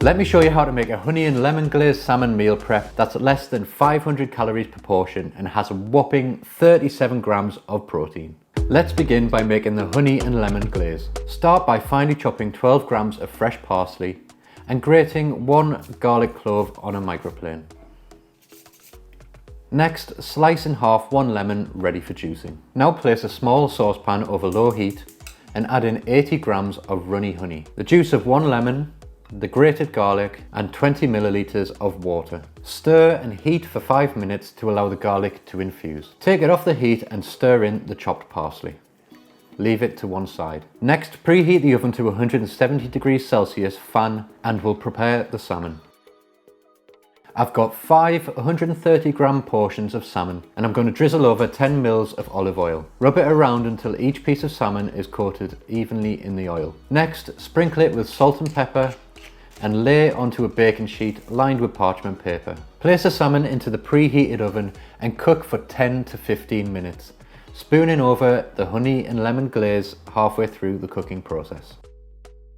Let me show you how to make a honey and lemon glazed salmon meal prep that's less than 500 calories per portion and has a whopping 37 grams of protein. Let's begin by making the honey and lemon glaze. Start by finely chopping 12 grams of fresh parsley and grating 1 garlic clove on a microplane. Next, slice in half 1 lemon ready for juicing. Now place a small saucepan over low heat and add in 80 grams of runny honey, the juice of 1 lemon, the grated garlic and 20 milliliters of water. Stir and heat for 5 minutes to allow the garlic to infuse. Take it off the heat and stir in the chopped parsley. Leave it to one side. Next, preheat the oven to 170 degrees Celsius, fan, and we'll prepare the salmon. I've got 5 130 gram portions of salmon and I'm going to drizzle over 10 mils of olive oil. Rub it around until each piece of salmon is coated evenly in the oil. Next, sprinkle it with salt and pepper and lay onto a baking sheet lined with parchment paper. Place the salmon into the preheated oven and cook for 10 to 15 minutes, spooning over the honey and lemon glaze halfway through the cooking process.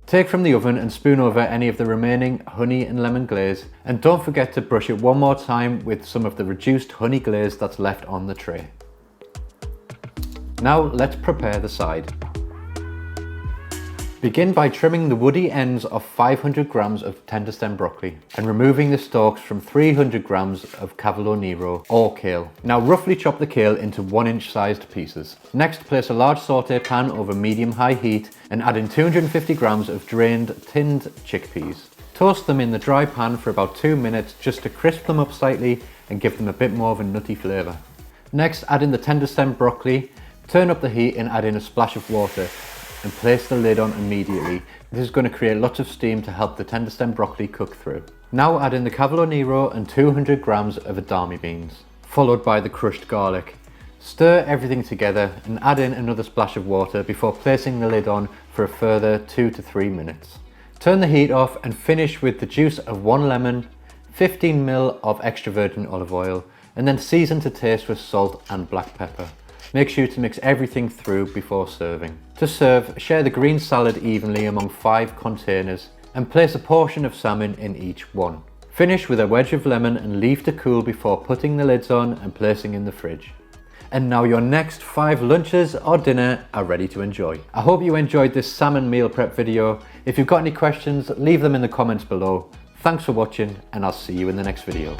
Take from the oven and spoon over any of the remaining honey and lemon glaze, and don't forget to brush it one more time with some of the reduced honey glaze that's left on the tray. Now let's prepare the side. Begin by trimming the woody ends of 500 grams of tender stem broccoli and removing the stalks from 300 grams of cavolo nero or kale. Now roughly chop the kale into 1-inch sized pieces. Next, place a large saute pan over medium-high heat and add in 250 grams of drained tinned chickpeas. Toast them in the dry pan for about 2 minutes just to crisp them up slightly and give them a bit more of a nutty flavour. Next, add in the tender stem broccoli, turn up the heat and add in a splash of water and place the lid on immediately. This is going to create lots of steam to help the tender stem broccoli cook through. Now add in the cavolo nero and 200 grams of edamame beans, followed by the crushed garlic. Stir everything together and add in another splash of water before placing the lid on for a further 2 to 3 minutes. Turn the heat off and finish with the juice of 1 lemon, 15 ml of extra virgin olive oil, and then season to taste with salt and black pepper. Make sure to mix everything through before serving. To serve, share the green salad evenly among 5 containers and place a portion of salmon in each one. Finish with a wedge of lemon and leave to cool before putting the lids on and placing in the fridge. And now your next 5 lunches or dinner are ready to enjoy. I hope you enjoyed this salmon meal prep video. If you've got any questions, leave them in the comments below. Thanks for watching and I'll see you in the next video.